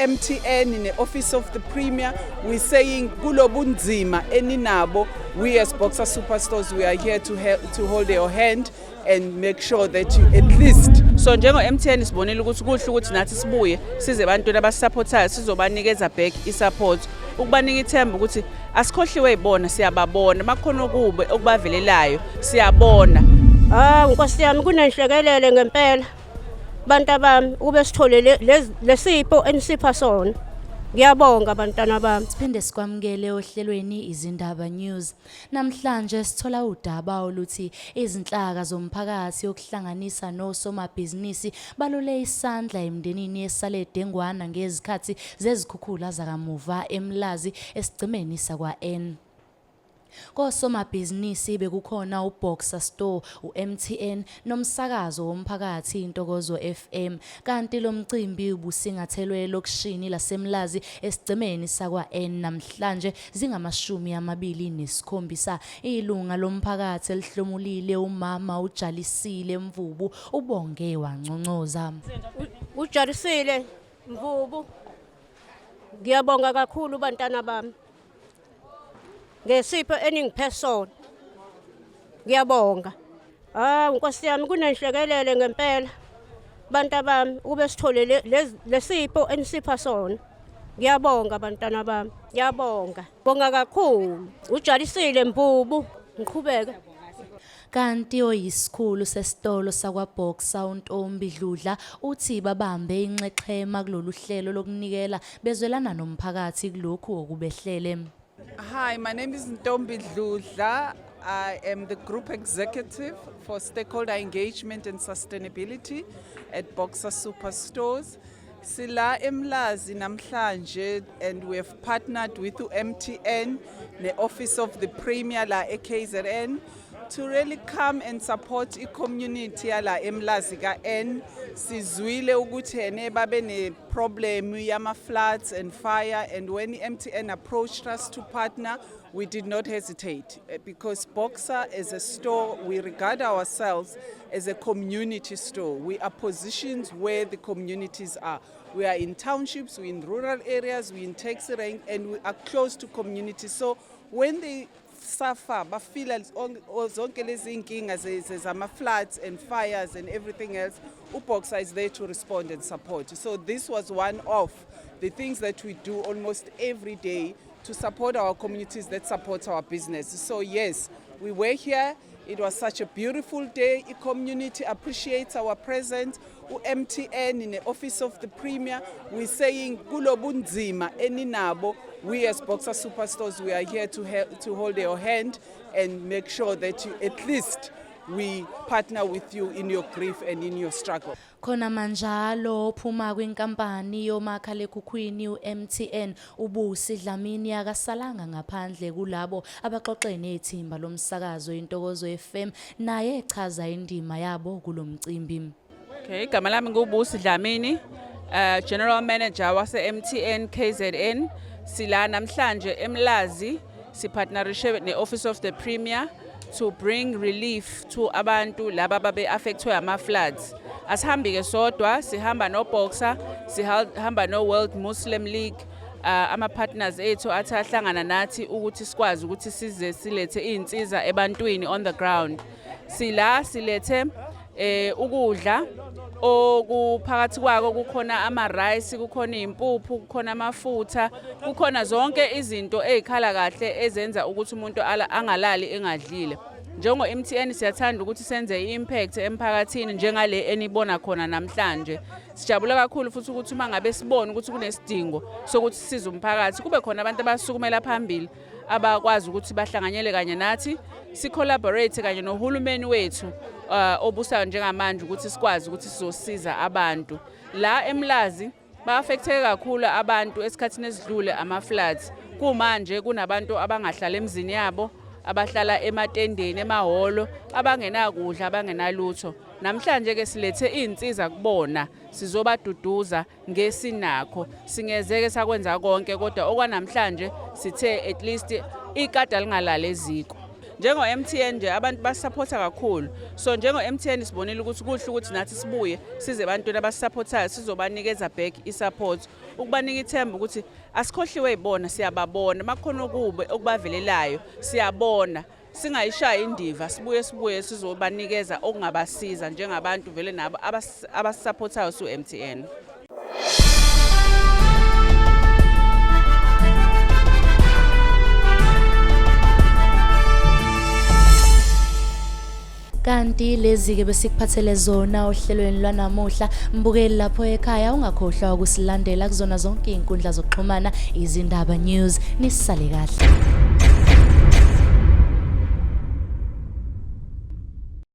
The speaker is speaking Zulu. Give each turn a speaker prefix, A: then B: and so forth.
A: MTN in the office of the Premier, we're saying kulobunzima eninabo. We as Boxer Superstores, we are here to help, to hold your hand and make sure that you at least.
B: So njengo MTN sibonile ukuthi kuhle ukuthi nathi sibuye size abantu abasupportayo sizobanikeza back isupport ukubanika ithemba ukuthi asikhohliwe ibona siyababona makhona ukube okubavelelayo siyabona.
C: Nkosi yami kunenhlekelele ngempela bantu bami ube sithole lesipho enisipha sona. Ngiyabonga bantwana bami.
D: Siphinde sikwamukele ohlelweni izindaba news. Namhlanje sithola udaba oluthi izinhlaka zomphakathi okuhlanganisa nosomabhizinisi balule isandla emndenini esale Dengwana ngezikhathi zezikhukhula zakamuva eMlazi esigcimeni sakwa N. Kosomabhizinisi bekukhona uBoxer Store, uMTN nomsakazo womphakathi Intokozo FM, kanti lo mcimbi ubusingathelwe lokishini laseMlazi esigcimeni sakwa N. Namhlanje zingama27 ilunga lomphakathi elihlomulile umama uJalisile Mvubu ubonge wanconcoza.
C: uJalisile Mvubu, ngiyabonga kakhulu bantwana bami ngesipho eningiphe sona. Ngiyabonga. Nkosi yami kunenhlekelele ngempela bantu bami ube sithole lesipho enisipha sona. Ngiyabonga bantwana bami. Ngiyabonga. Bonga kakhulu. uJalisile Mvubu, ngiqhubeka.
D: Kanti oyisikhulu sesitolo sakwaBoxer uNtombi Dludla uthi babambe inxexhema kulolu hlelo lokunikela bezwelana nomphakathi kulokhu okubehlele.
A: Hi, my name is Ntombi Dludla. I am the Group Executive for Stakeholder Engagement and Sustainability at Boxer Superstores. Sila eMlazi namhlanje, and we have partnered with MTN, the Office of the Premier la KZN, to really come and support the community la eMlazi ka N. Sizwile ukuthi ene babe ne problem yama floods and fire, and when MTN approached us to partner, we did not hesitate because Boxer as a store, we regard ourselves as a community store. We are positioned where the communities are. We are in townships, we're in rural areas, we're in taxi rank, and we are close to communities. So when they suffer, bafila zonke lezi inkinga zama floods and fires and everything else, uBoxer is there to respond and support. So this was one of the things that we do almost every day to support our communities that support our business. So yes, we were here. It was such a beautiful day. The community appreciates our presence. MTN in the office of the Premier, we're saying kulobunzima eninabo. We as Boxer Superstores, we are here to help, to hold your hand and make sure that you, at least we partner with you in your grief and in your struggle.
D: Khona manjalo ophuma kwinkampani yomakhalekhukhwini uMTN uBusi Dlamini akasalanga ngaphandle kulabo abaxoxe nethimba lomsakazo Intokozo FM, naye echaza indima yabo kulomcimbi.
B: Okay, igama lami nguBusi Dlamini, General Manager wase MTN KZN. Sila namhlanje eMlazi sipartnerishe ne-Office of the Premier to bring relief to abantu laba babe affectwe ama floods. Asihambi ke sodwa, sihamba no Boxer, sihamba no World Muslim League, ama partners ethu athi ahlangana nathi ukuthi sikwazi ukuthi size silethe insiza ebantwini on the ground. Sila silethe ukudla okuphakathi kwako kukhona ama rice, kukhona impuphu, kukhona amafutha, kukhona zonke izinto ezikhala kahle ezenza ukuthi umuntu angalali engadlile. Njengo MTN siyathanda ukuthi senze impact emphakathini njengale enibona khona namhlanje. Sijabula kakhulu futhi ukuthi uma ngabe sibona ukuthi kunesidingo sokuthi size umphakathi kube khona abantu abasukumela phambili abakwazi ukuthi bahlanganyele kanye nathi, si collaborate kanye nohulumeni wethu obusayo njengamanje ukuthi sikwazi ukuthi sizosiza abantu. La eMlazi ba-affecteke kakhulu abantu esikhathini esidlule ama floods. Kumanje kunabantu abangahlala emzini yabo, abahlala ematendeni, emahholo, abangenakudla, abangenalutho. Namhlanje ke silethe insiza kubona, sizobaduduza ngesinakho. Singezeke sakwenza konke kodwa okwanamhlanje sithe at least ikada lingalala eziko. Njengo-MTN nje abantu basupporta kakhulu. So njengo-MTN sibonile ukuthi kuhle ukuthi nathi sibuye size ebantwini abasupportayo sizobanikeza back i-support. Ukubanika ithemba ukuthi asikhohliwe ibona siyababona makukhona ukube okubavelelayo siyabona. Singayishaya indiva sibuye sizobanikeza okungabasiza njengabantu vele nabo abasupportayo su-MTN.
D: Kanti lezi-ke besikuphathele zona ohlelweni lwanamuhla. Mbukeli lapho ekhaya ungakhohlwa ukusilandela kuzona zonke iy'nkundla zokuxhumana, Izindaba News. Nisale kahle.